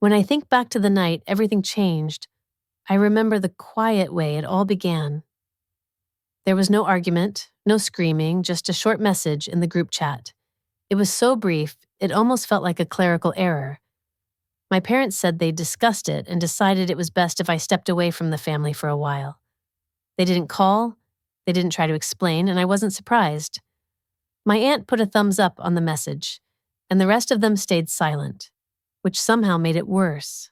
When I think back to the night everything changed, I remember the quiet way it all began. There was no argument, no screaming, just a short message in the group chat. It was so brief, it almost felt like a clerical error. My parents said they'd discussed it and decided it was best if I stepped away from the family for a while. They didn't call, they didn't try to explain, and I wasn't surprised. My aunt put a thumbs up on the message, and the rest of them stayed silent, which somehow made it worse.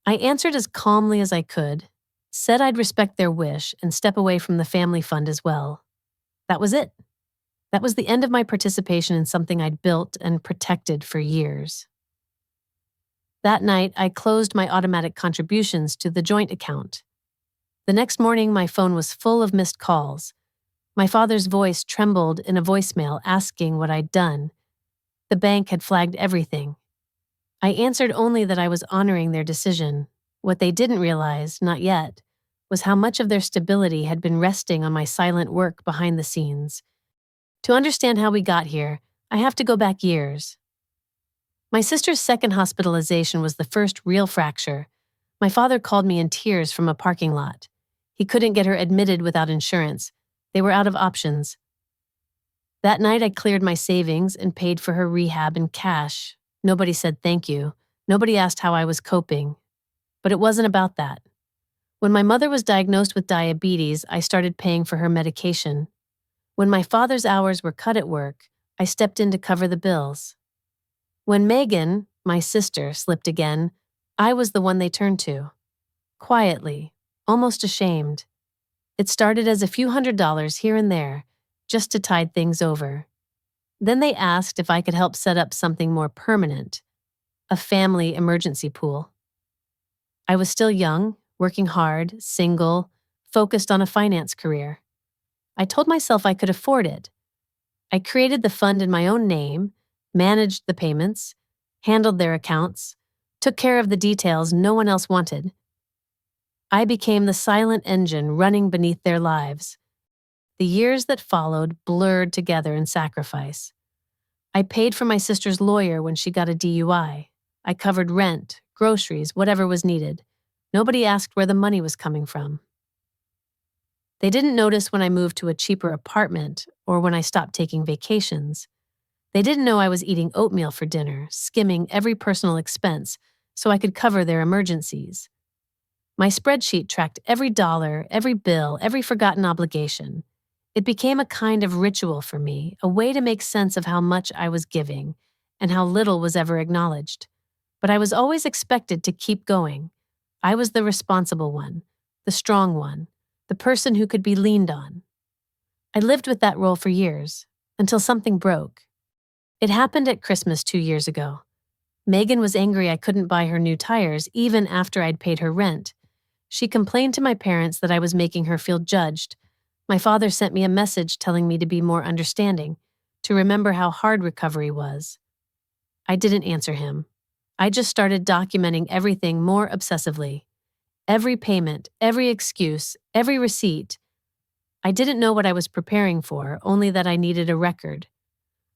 I answered as calmly as I could, said I'd respect their wish and step away from the family fund as well. That was it. That was the end of my participation in something I'd built and protected for years. That night, I closed my automatic contributions to the joint account. The next morning, my phone was full of missed calls. My father's voice trembled in a voicemail asking what I'd done. The bank had flagged everything. I answered only that I was honoring their decision. What they didn't realize, not yet, was how much of their stability had been resting on my silent work behind the scenes. To understand how we got here, I have to go back years. My sister's second hospitalization was the first real fracture. My father called me in tears from a parking lot. He couldn't get her admitted without insurance. They were out of options. That night I cleared my savings and paid for her rehab in cash. Nobody said thank you. Nobody asked how I was coping. But it wasn't about that. When my mother was diagnosed with diabetes, I started paying for her medication. When my father's hours were cut at work, I stepped in to cover the bills. When Megan, my sister, slipped again, I was the one they turned to. Quietly, almost ashamed. It started as a few $100s here and there, just to tide things over. Then they asked if I could help set up something more permanent, a family emergency pool. I was still young, working hard, single, focused on a finance career. I told myself I could afford it. I created the fund in my own name, managed the payments, handled their accounts, took care of the details no one else wanted. I became the silent engine running beneath their lives. The years that followed blurred together in sacrifice. I paid for my sister's lawyer when she got a DUI. I covered rent, groceries, whatever was needed. Nobody asked where the money was coming from. They didn't notice when I moved to a cheaper apartment or when I stopped taking vacations. They didn't know I was eating oatmeal for dinner, skimming every personal expense so I could cover their emergencies. My spreadsheet tracked every dollar, every bill, every forgotten obligation. It became a kind of ritual for me, a way to make sense of how much I was giving and how little was ever acknowledged. But I was always expected to keep going. I was the responsible one, the strong one, the person who could be leaned on. I lived with that role for years, until something broke. It happened at Christmas 2 years ago. Megan was angry I couldn't buy her new tires even after I'd paid her rent. She complained to my parents that I was making her feel judged. My father sent me a message telling me to be more understanding, to remember how hard recovery was. I didn't answer him. I just started documenting everything more obsessively. Every payment, every excuse, every receipt. I didn't know what I was preparing for, only that I needed a record.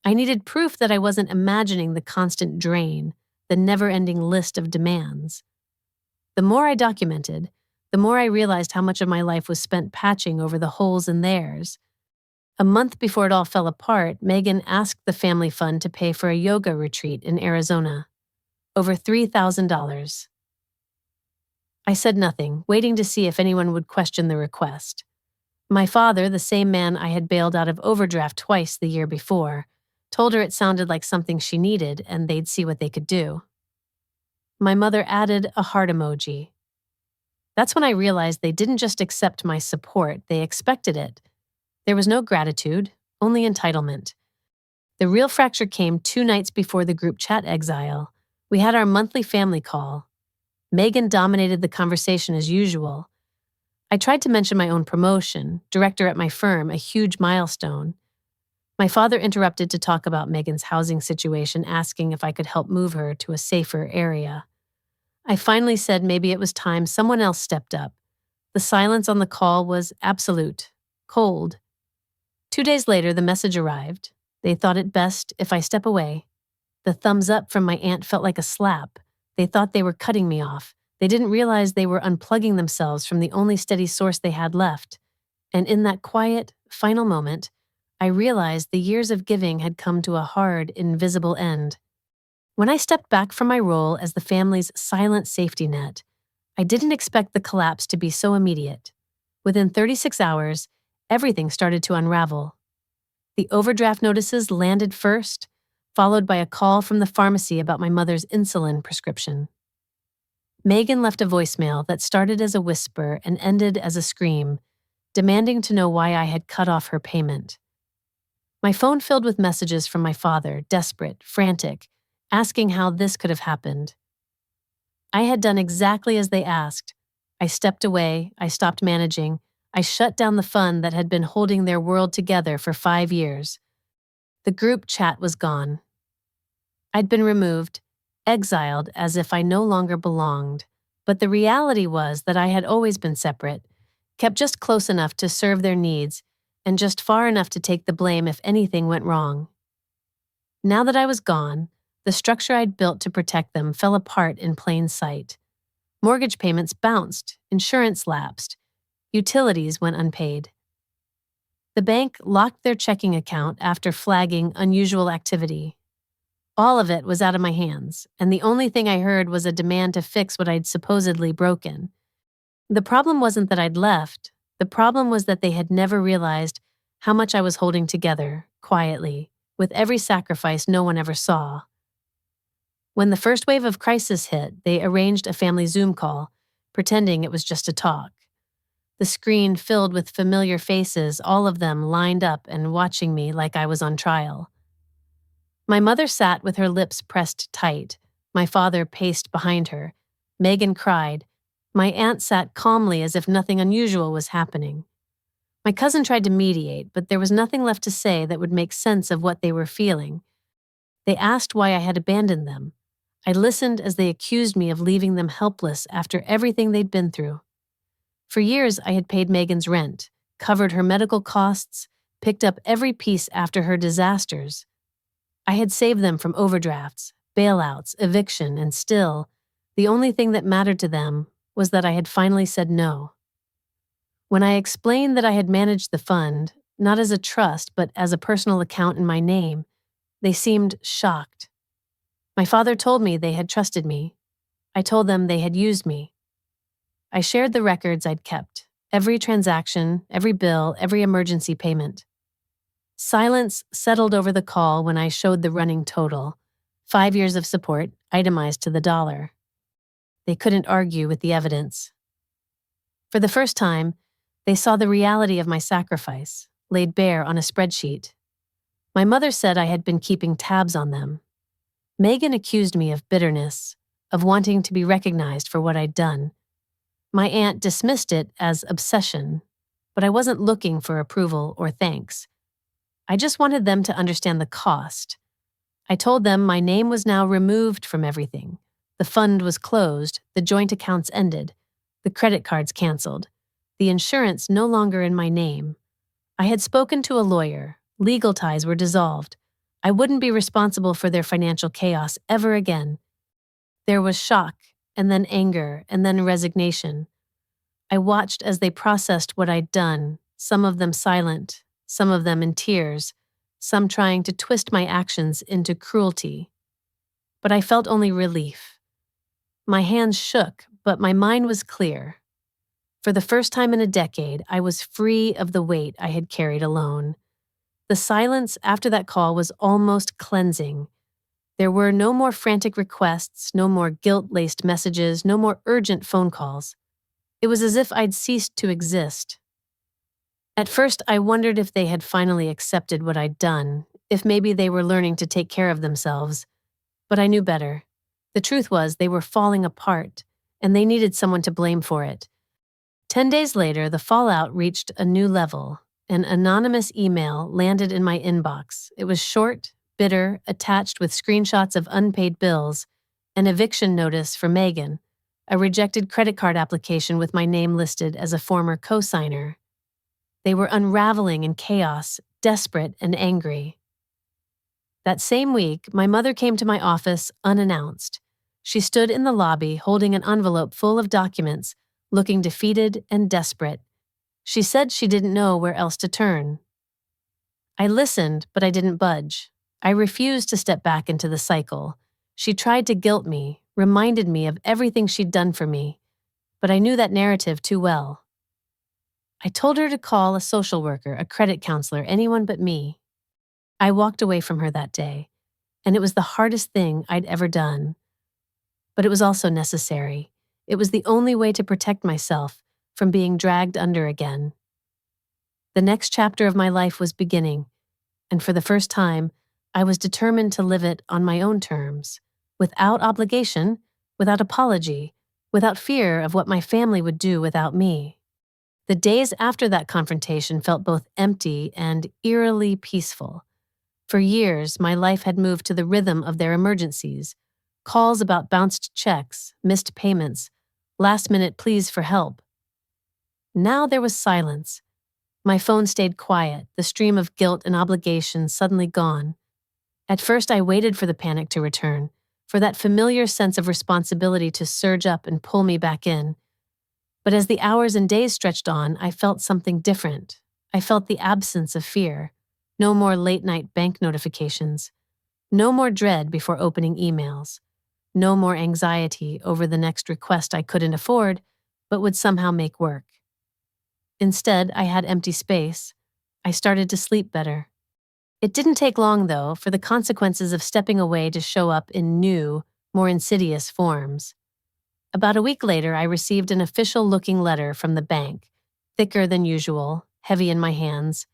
I needed proof that I wasn't imagining the constant drain, the never-ending list of demands. The more I documented, the more I realized how much of my life was spent patching over the holes in theirs. A month before it all fell apart, Megan asked the family fund to pay for a yoga retreat in Arizona. Over $3,000. I said nothing, waiting to see if anyone would question the request. My father, the same man I had bailed out of overdraft twice the year before, told her it sounded like something she needed and they'd see what they could do. My mother added a heart emoji. That's when I realized they didn't just accept my support, they expected it. There was no gratitude, only entitlement. The real fracture came 2 nights before the group chat exile. We had our monthly family call. Megan dominated the conversation as usual. I tried to mention my own promotion, director at my firm, a huge milestone. My father interrupted to talk about Megan's housing situation, asking if I could help move her to a safer area. I finally said maybe it was time someone else stepped up. The silence on the call was absolute, cold. 2 days later, the message arrived. They thought it best if I step away. The thumbs up from my aunt felt like a slap. They thought they were cutting me off. They didn't realize they were unplugging themselves from the only steady source they had left. And in that quiet, final moment, I realized the years of giving had come to a hard, invisible end. When I stepped back from my role as the family's silent safety net, I didn't expect the collapse to be so immediate. Within 36 hours, everything started to unravel. The overdraft notices landed first, followed by a call from the pharmacy about my mother's insulin prescription. Megan left a voicemail that started as a whisper and ended as a scream, demanding to know why I had cut off her payment. My phone filled with messages from my father, desperate, frantic, asking how this could have happened. I had done exactly as they asked. I stepped away, I stopped managing, I shut down the fund that had been holding their world together for 5 years. The group chat was gone. I'd been removed, exiled as if I no longer belonged, but the reality was that I had always been separate, kept just close enough to serve their needs, and just far enough to take the blame if anything went wrong. Now that I was gone, the structure I'd built to protect them fell apart in plain sight. Mortgage payments bounced, insurance lapsed, utilities went unpaid. The bank locked their checking account after flagging unusual activity. All of it was out of my hands, and the only thing I heard was a demand to fix what I'd supposedly broken. The problem wasn't that I'd left. The problem was that they had never realized how much I was holding together, quietly, with every sacrifice no one ever saw. When the first wave of crisis hit, they arranged a family Zoom call, pretending it was just a talk. The screen filled with familiar faces, all of them lined up and watching me like I was on trial. My mother sat with her lips pressed tight. My father paced behind her. Megan cried. My aunt sat calmly as if nothing unusual was happening. My cousin tried to mediate, but there was nothing left to say that would make sense of what they were feeling. They asked why I had abandoned them. I listened as they accused me of leaving them helpless after everything they'd been through. For years, I had paid Megan's rent, covered her medical costs, picked up every piece after her disasters. I had saved them from overdrafts, bailouts, eviction, and still, the only thing that mattered to them was that I had finally said no. When I explained that I had managed the fund, not as a trust but as a personal account in my name, they seemed shocked. My father told me they had trusted me. I told them they had used me. I shared the records I'd kept, every transaction, every bill, every emergency payment. Silence settled over the call when I showed the running total, 5 years of support, itemized to the dollar. They couldn't argue with the evidence. For the first time, they saw the reality of my sacrifice, laid bare on a spreadsheet. My mother said I had been keeping tabs on them. Megan accused me of bitterness, of wanting to be recognized for what I'd done. My aunt dismissed it as obsession, but I wasn't looking for approval or thanks. I just wanted them to understand the cost. I told them my name was now removed from everything. The fund was closed, the joint accounts ended, the credit cards canceled, the insurance no longer in my name. I had spoken to a lawyer, legal ties were dissolved. I wouldn't be responsible for their financial chaos ever again. There was shock, and then anger, and then resignation. I watched as they processed what I'd done, some of them silent, some of them in tears, some trying to twist my actions into cruelty. But I felt only relief. My hands shook, but my mind was clear. For the first time in a decade, I was free of the weight I had carried alone. The silence after that call was almost cleansing. There were no more frantic requests, no more guilt-laced messages, no more urgent phone calls. It was as if I'd ceased to exist. At first, I wondered if they had finally accepted what I'd done, if maybe they were learning to take care of themselves. But I knew better. The truth was they were falling apart, and they needed someone to blame for it. 10 days later, the fallout reached a new level. An anonymous email landed in my inbox. It was short, bitter, attached with screenshots of unpaid bills, an eviction notice for Megan, a rejected credit card application with my name listed as a former co-signer. They were unraveling in chaos, desperate and angry. That same week, my mother came to my office unannounced. She stood in the lobby holding an envelope full of documents, looking defeated and desperate. She said she didn't know where else to turn. I listened, but I didn't budge. I refused to step back into the cycle. She tried to guilt me, reminded me of everything she'd done for me, but I knew that narrative too well. I told her to call a social worker, a credit counselor, anyone but me. I walked away from her that day, and it was the hardest thing I'd ever done. But it was also necessary. It was the only way to protect myself from being dragged under again. The next chapter of my life was beginning, and for the first time, I was determined to live it on my own terms, without obligation, without apology, without fear of what my family would do without me. The days after that confrontation felt both empty and eerily peaceful. For years, my life had moved to the rhythm of their emergencies, calls about bounced checks, missed payments, last-minute pleas for help. Now there was silence. My phone stayed quiet, the stream of guilt and obligation suddenly gone. At first, I waited for the panic to return, for that familiar sense of responsibility to surge up and pull me back in. But as the hours and days stretched on, I felt something different. I felt the absence of fear. No more late-night bank notifications. No more dread before opening emails. No more anxiety over the next request I couldn't afford, but would somehow make work. Instead, I had empty space. I started to sleep better. It didn't take long, though, for the consequences of stepping away to show up in new, more insidious forms. About a week later, I received an official-looking letter from the bank, thicker than usual, heavy in my hands.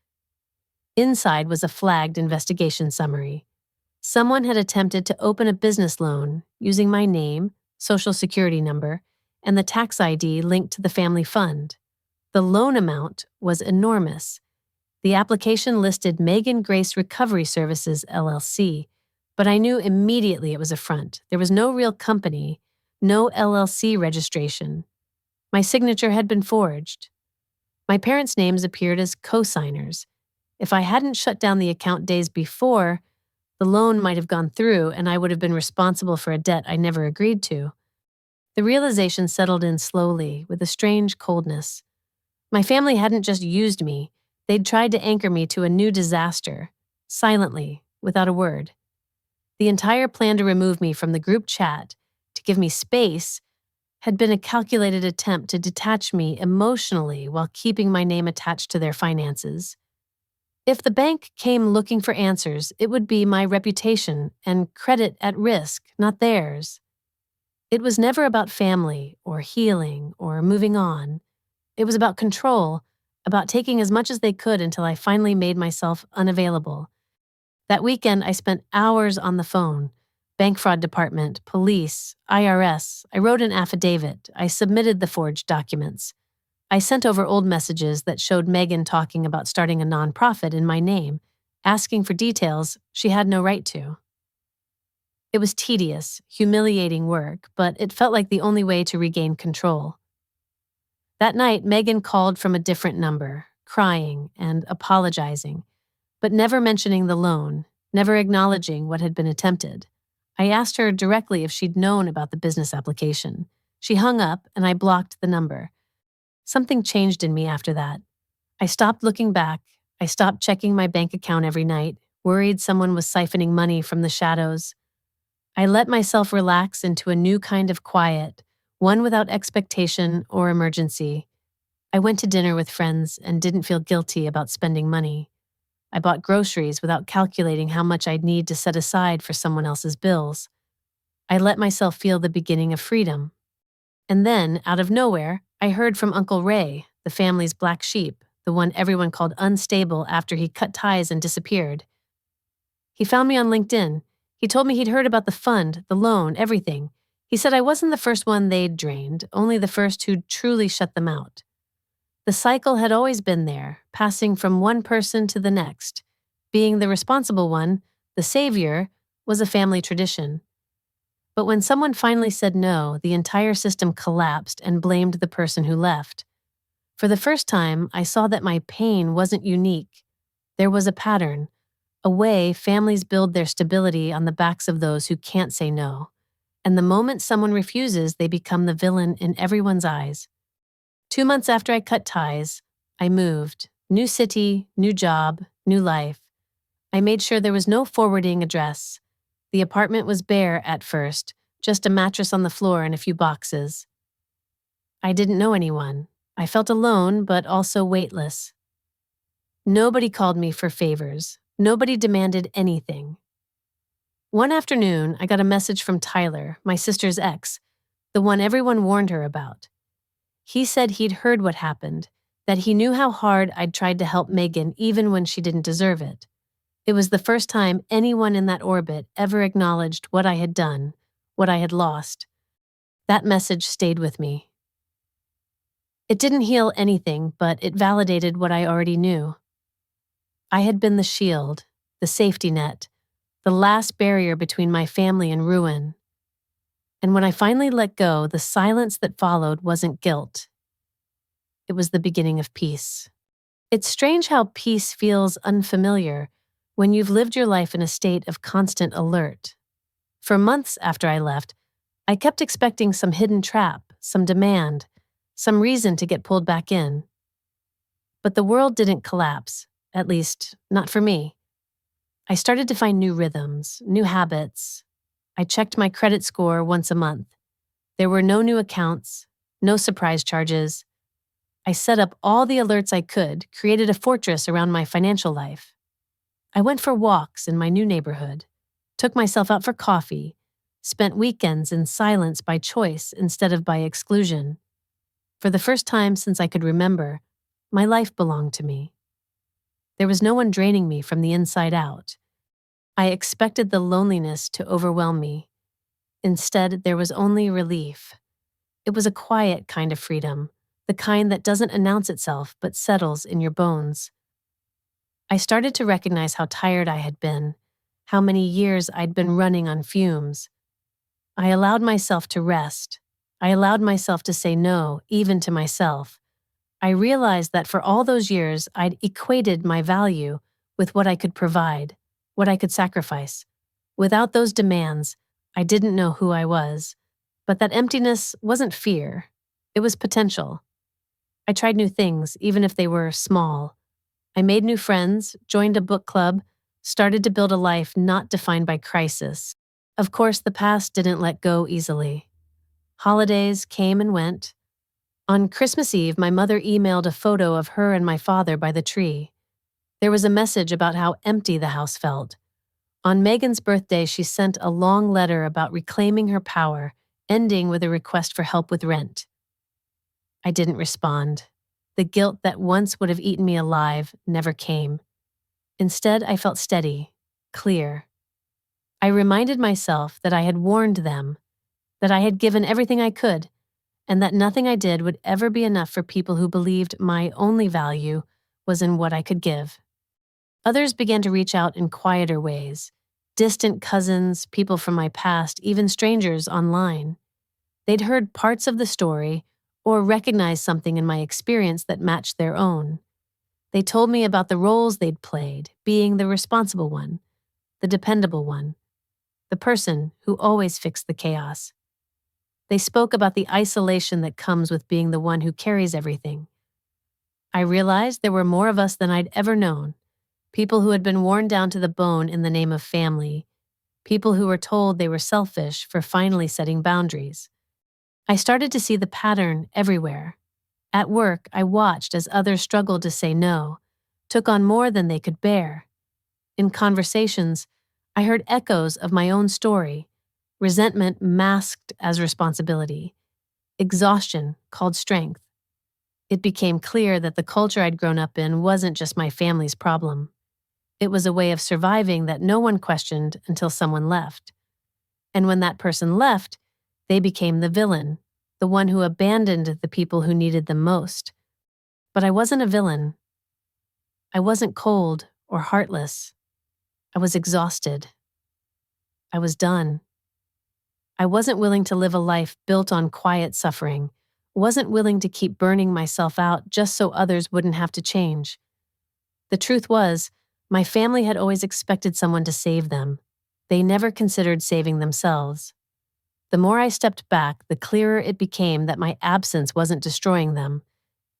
Inside was a flagged investigation summary. Someone had attempted to open a business loan using my name, social security number, and the tax ID linked to the family fund. The loan amount was enormous. The application listed Megan Grace Recovery Services, LLC, but I knew immediately it was a front. There was no real company, no LLC registration. My signature had been forged. My parents' names appeared as co-signers. If I hadn't shut down the account days before, the loan might have gone through and I would have been responsible for a debt I never agreed to. The realization settled in slowly, with a strange coldness. My family hadn't just used me, they'd tried to anchor me to a new disaster, silently, without a word. The entire plan to remove me from the group chat, to give me space, had been a calculated attempt to detach me emotionally while keeping my name attached to their finances. If the bank came looking for answers, it would be my reputation and credit at risk, not theirs. It was never about family or healing or moving on. It was about control, about taking as much as they could until I finally made myself unavailable. That weekend, I spent hours on the phone. Bank fraud department, police, IRS. I wrote an affidavit. I submitted the forged documents. I sent over old messages that showed Megan talking about starting a nonprofit in my name, asking for details she had no right to. It was tedious, humiliating work, but it felt like the only way to regain control. That night, Megan called from a different number, crying and apologizing, but never mentioning the loan, never acknowledging what had been attempted. I asked her directly if she'd known about the business application. She hung up, and I blocked the number. Something changed in me after that. I stopped looking back. I stopped checking my bank account every night, worried someone was siphoning money from the shadows. I let myself relax into a new kind of quiet, one without expectation or emergency. I went to dinner with friends and didn't feel guilty about spending money. I bought groceries without calculating how much I'd need to set aside for someone else's bills. I let myself feel the beginning of freedom. And then, out of nowhere, I heard from Uncle Ray, the family's black sheep, the one everyone called unstable after he cut ties and disappeared. He found me on LinkedIn. He told me he'd heard about the fund, the loan, everything. He said I wasn't the first one they'd drained, only the first who'd truly shut them out. The cycle had always been there, passing from one person to the next. Being the responsible one, the savior, was a family tradition. But when someone finally said no, the entire system collapsed and blamed the person who left. For the first time, I saw that my pain wasn't unique. There was a pattern, a way families build their stability on the backs of those who can't say no. And the moment someone refuses, they become the villain in everyone's eyes. 2 months after I cut ties, I moved. New city, new job, new life. I made sure there was no forwarding address. The apartment was bare at first, just a mattress on the floor and a few boxes. I didn't know anyone. I felt alone, but also weightless. Nobody called me for favors. Nobody demanded anything. One afternoon, I got a message from Tyler, my sister's ex, the one everyone warned her about. He said he'd heard what happened, that he knew how hard I'd tried to help Megan even when she didn't deserve it. It was the first time anyone in that orbit ever acknowledged what I had done, what I had lost. That message stayed with me. It didn't heal anything, but it validated what I already knew. I had been the shield, the safety net, the last barrier between my family and ruin. And when I finally let go, the silence that followed wasn't guilt. It was the beginning of peace. It's strange how peace feels unfamiliar when you've lived your life in a state of constant alert. For months after I left, I kept expecting some hidden trap, some demand, some reason to get pulled back in. But the world didn't collapse, at least, not for me. I started to find new rhythms, new habits. I checked my credit score once a month. There were no new accounts, no surprise charges. I set up all the alerts I could, created a fortress around my financial life. I went for walks in my new neighborhood, took myself out for coffee, spent weekends in silence by choice instead of by exclusion. For the first time since I could remember, my life belonged to me. There was no one draining me from the inside out. I expected the loneliness to overwhelm me. Instead, there was only relief. It was a quiet kind of freedom, the kind that doesn't announce itself but settles in your bones. I started to recognize how tired I had been, how many years I'd been running on fumes. I allowed myself to rest. I allowed myself to say no, even to myself. I realized that for all those years, I'd equated my value with what I could provide, what I could sacrifice. Without those demands, I didn't know who I was. But that emptiness wasn't fear. It was potential. I tried new things, even if they were small. I made new friends, joined a book club, started to build a life not defined by crisis. Of course, the past didn't let go easily. Holidays came and went. On Christmas Eve, my mother emailed a photo of her and my father by the tree. There was a message about how empty the house felt. On Megan's birthday, she sent a long letter about reclaiming her power, ending with a request for help with rent. I didn't respond. The guilt that once would have eaten me alive never came. Instead, I felt steady, clear. I reminded myself that I had warned them, that I had given everything I could, and that nothing I did would ever be enough for people who believed my only value was in what I could give. Others began to reach out in quieter ways. Distant cousins, people from my past, even strangers online. They'd heard parts of the story or recognized something in my experience that matched their own. They told me about the roles they'd played, being the responsible one, the dependable one, the person who always fixed the chaos. They spoke about the isolation that comes with being the one who carries everything. I realized there were more of us than I'd ever known, people who had been worn down to the bone in the name of family, people who were told they were selfish for finally setting boundaries. I started to see the pattern everywhere. At work, I watched as others struggled to say no, took on more than they could bear. In conversations, I heard echoes of my own story, resentment masked as responsibility, exhaustion called strength. It became clear that the culture I'd grown up in wasn't just my family's problem. It was a way of surviving that no one questioned until someone left. And when that person left, they became the villain, the one who abandoned the people who needed them most. But I wasn't a villain. I wasn't cold or heartless. I was exhausted. I was done. I wasn't willing to live a life built on quiet suffering, wasn't willing to keep burning myself out just so others wouldn't have to change. The truth was, my family had always expected someone to save them. They never considered saving themselves. The more I stepped back, the clearer it became that my absence wasn't destroying them.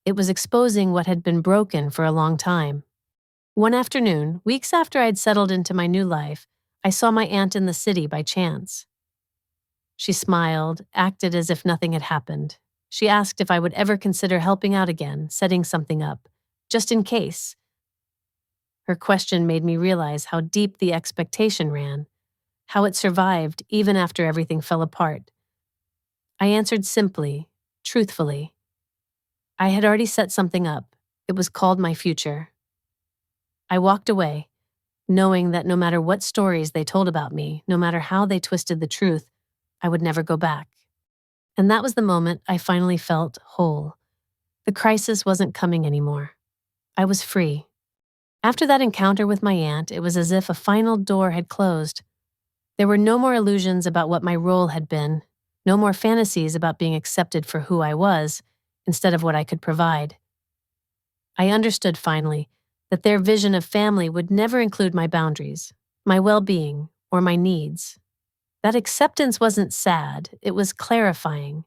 It was exposing what had been broken for a long time. One afternoon, weeks after I'd settled into my new life, I saw my aunt in the city by chance. She smiled, acted as if nothing had happened. She asked if I would ever consider helping out again, setting something up, just in case. Her question made me realize how deep the expectation ran, how it survived even after everything fell apart. I answered simply, truthfully. I had already set something up. It was called my future. I walked away, knowing that no matter what stories they told about me, no matter how they twisted the truth, I would never go back. And that was the moment I finally felt whole. The crisis wasn't coming anymore. I was free. After that encounter with my aunt, it was as if a final door had closed. There were no more illusions about what my role had been, no more fantasies about being accepted for who I was, instead of what I could provide. I understood finally that their vision of family would never include my boundaries, my well-being, or my needs. That acceptance wasn't sad, it was clarifying.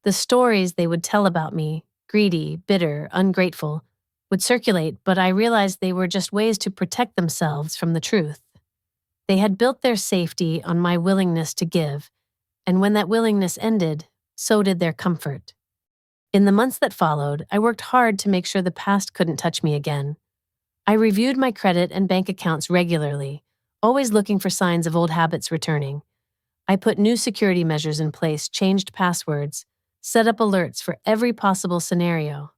The stories they would tell about me, greedy, bitter, ungrateful, would circulate, but I realized they were just ways to protect themselves from the truth. They had built their safety on my willingness to give, and when that willingness ended, so did their comfort. In the months that followed, I worked hard to make sure the past couldn't touch me again. I reviewed my credit and bank accounts regularly, always looking for signs of old habits returning. I put new security measures in place, changed passwords, set up alerts for every possible scenario.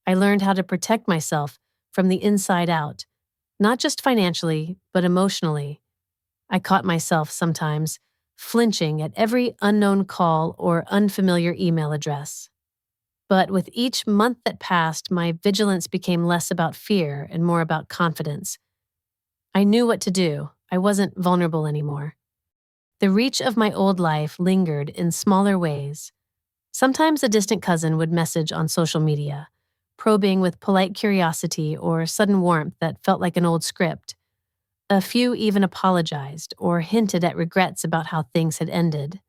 I learned how to protect myself from the inside out, not just financially, but emotionally. I caught myself sometimes flinching at every unknown call or unfamiliar email address. But with each month that passed, my vigilance became less about fear and more about confidence. I knew what to do. I wasn't vulnerable anymore. The reach of my old life lingered in smaller ways. Sometimes a distant cousin would message on social media, probing with polite curiosity or sudden warmth that felt like an old script. A few even apologized or hinted at regrets about how things had ended.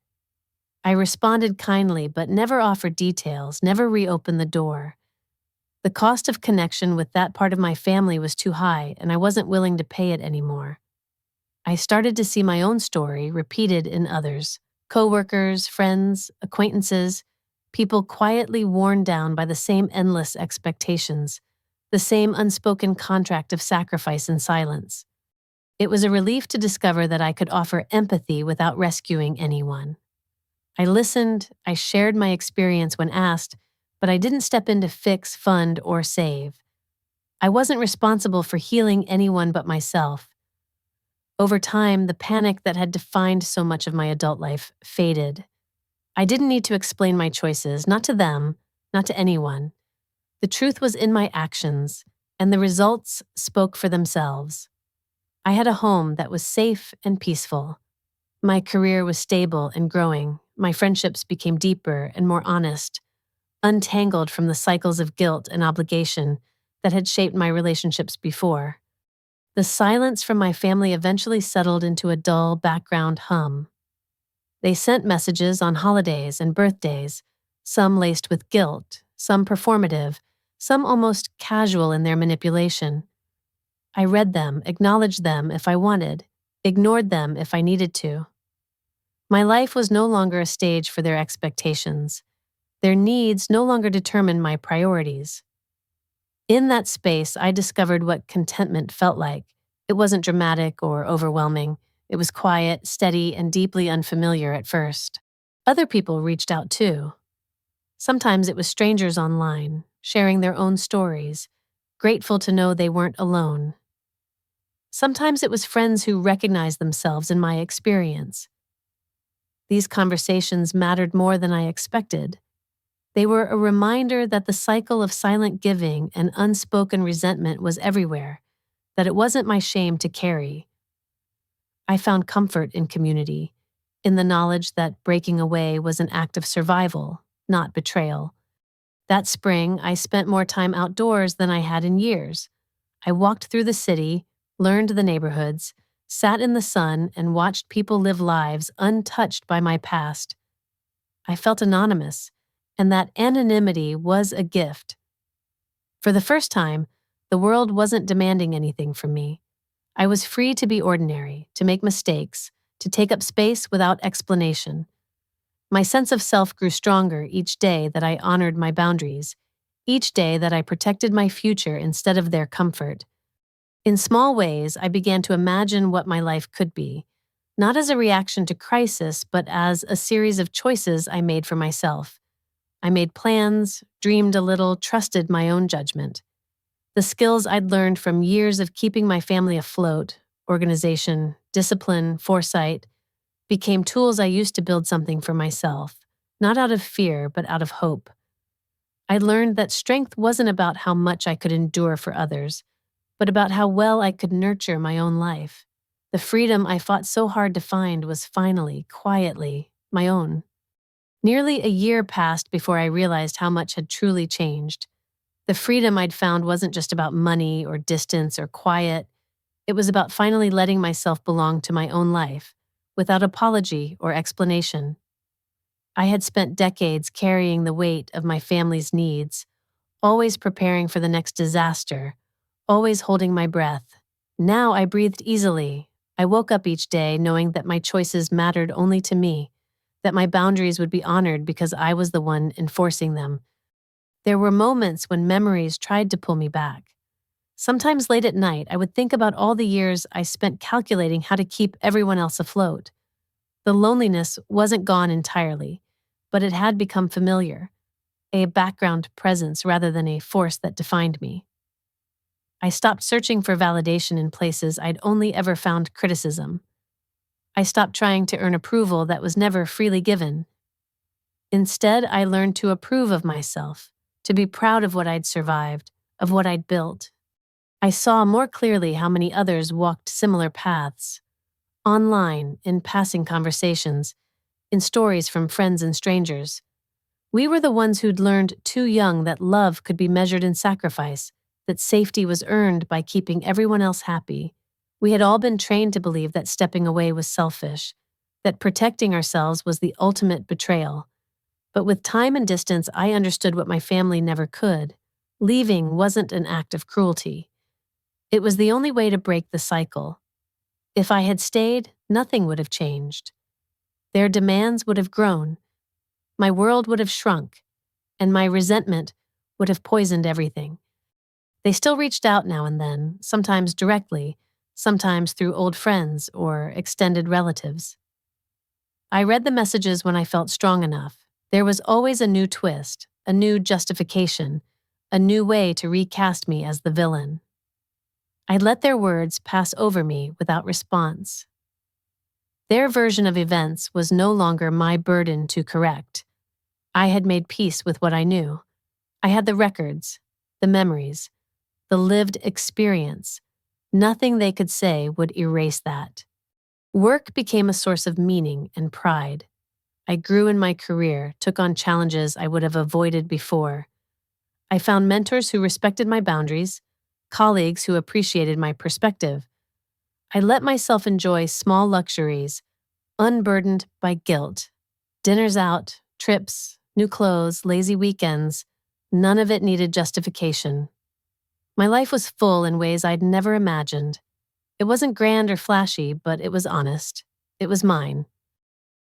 I responded kindly but never offered details, never reopened the door. The cost of connection with that part of my family was too high, and I wasn't willing to pay it anymore. I started to see my own story repeated in others, coworkers, friends, acquaintances, people quietly worn down by the same endless expectations, the same unspoken contract of sacrifice and silence. It was a relief to discover that I could offer empathy without rescuing anyone. I listened, I shared my experience when asked, but I didn't step in to fix, fund, or save. I wasn't responsible for healing anyone but myself. Over time, the panic that had defined so much of my adult life faded. I didn't need to explain my choices, not to them, not to anyone. The truth was in my actions, and the results spoke for themselves. I had a home that was safe and peaceful. My career was stable and growing. My friendships became deeper and more honest, untangled from the cycles of guilt and obligation that had shaped my relationships before. The silence from my family eventually settled into a dull background hum. They sent messages on holidays and birthdays, some laced with guilt, some performative, some almost casual in their manipulation. I read them, acknowledged them if I wanted, ignored them if I needed to. My life was no longer a stage for their expectations. Their needs no longer determined my priorities. In that space, I discovered what contentment felt like. It wasn't dramatic or overwhelming. It was quiet, steady, and deeply unfamiliar at first. Other people reached out too. Sometimes it was strangers online, sharing their own stories, grateful to know they weren't alone. Sometimes it was friends who recognized themselves in my experience. These conversations mattered more than I expected. They were a reminder that the cycle of silent giving and unspoken resentment was everywhere, that it wasn't my shame to carry. I found comfort in community, in the knowledge that breaking away was an act of survival, not betrayal. That spring, I spent more time outdoors than I had in years. I walked through the city, learned the neighborhoods, sat in the sun, and watched people live lives untouched by my past. I felt anonymous, and that anonymity was a gift. For the first time, the world wasn't demanding anything from me. I was free to be ordinary, to make mistakes, to take up space without explanation. My sense of self grew stronger each day that I honored my boundaries, each day that I protected my future instead of their comfort. In small ways, I began to imagine what my life could be, not as a reaction to crisis, but as a series of choices I made for myself. I made plans, dreamed a little, trusted my own judgment. The skills I'd learned from years of keeping my family afloat, organization, discipline, foresight, became tools I used to build something for myself, not out of fear, but out of hope. I learned that strength wasn't about how much I could endure for others, but about how well I could nurture my own life. The freedom I fought so hard to find was finally, quietly, my own. Nearly a year passed before I realized how much had truly changed. The freedom I'd found wasn't just about money or distance or quiet. It was about finally letting myself belong to my own life, without apology or explanation. I had spent decades carrying the weight of my family's needs, always preparing for the next disaster, always holding my breath. Now I breathed easily. I woke up each day knowing that my choices mattered only to me, that my boundaries would be honored because I was the one enforcing them. There were moments when memories tried to pull me back. Sometimes late at night, I would think about all the years I spent calculating how to keep everyone else afloat. The loneliness wasn't gone entirely, but it had become familiar, a background presence rather than a force that defined me. I stopped searching for validation in places I'd only ever found criticism. I stopped trying to earn approval that was never freely given. Instead, I learned to approve of myself, to be proud of what I'd survived, of what I'd built. I saw more clearly how many others walked similar paths. Online, in passing conversations, in stories from friends and strangers. We were the ones who'd learned too young that love could be measured in sacrifice, that safety was earned by keeping everyone else happy. We had all been trained to believe that stepping away was selfish, that protecting ourselves was the ultimate betrayal. But with time and distance, I understood what my family never could. Leaving wasn't an act of cruelty. It was the only way to break the cycle. If I had stayed, nothing would have changed. Their demands would have grown. My world would have shrunk, and my resentment would have poisoned everything. They still reached out now and then, sometimes directly, sometimes through old friends or extended relatives. I read the messages when I felt strong enough. There was always a new twist, a new justification, a new way to recast me as the villain. I let their words pass over me without response. Their version of events was no longer my burden to correct. I had made peace with what I knew. I had the records, the memories, the lived experience. Nothing they could say would erase that. Work became a source of meaning and pride. I grew in my career, took on challenges I would have avoided before. I found mentors who respected my boundaries, colleagues who appreciated my perspective. I let myself enjoy small luxuries, unburdened by guilt. Dinners out, trips, new clothes, lazy weekends. None of it needed justification. My life was full in ways I'd never imagined. It wasn't grand or flashy, but it was honest. It was mine.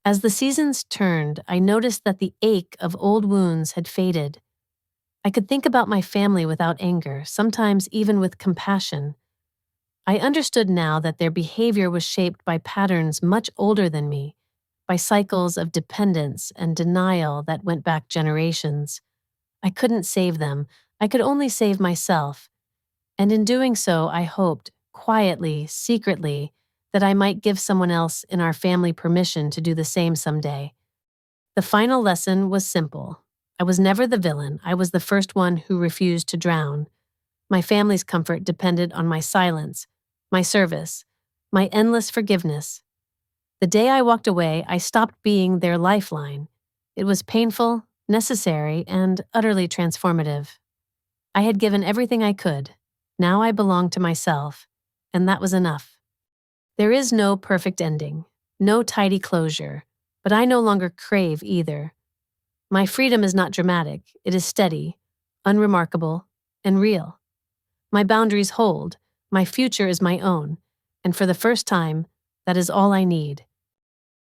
As the seasons turned, I noticed that the ache of old wounds had faded. I could think about my family without anger, sometimes even with compassion. I understood now that their behavior was shaped by patterns much older than me, by cycles of dependence and denial that went back generations. I couldn't save them. I could only save myself. And in doing so, I hoped, quietly, secretly, that I might give someone else in our family permission to do the same someday. The final lesson was simple. I was never the villain. I was the first one who refused to drown. My family's comfort depended on my silence, my service, my endless forgiveness. The day I walked away, I stopped being their lifeline. It was painful, necessary, and utterly transformative. I had given everything I could. Now I belonged to myself, and that was enough. There is no perfect ending, no tidy closure, but I no longer crave either. My freedom is not dramatic, it is steady, unremarkable, and real. My boundaries hold, my future is my own, and for the first time, that is all I need.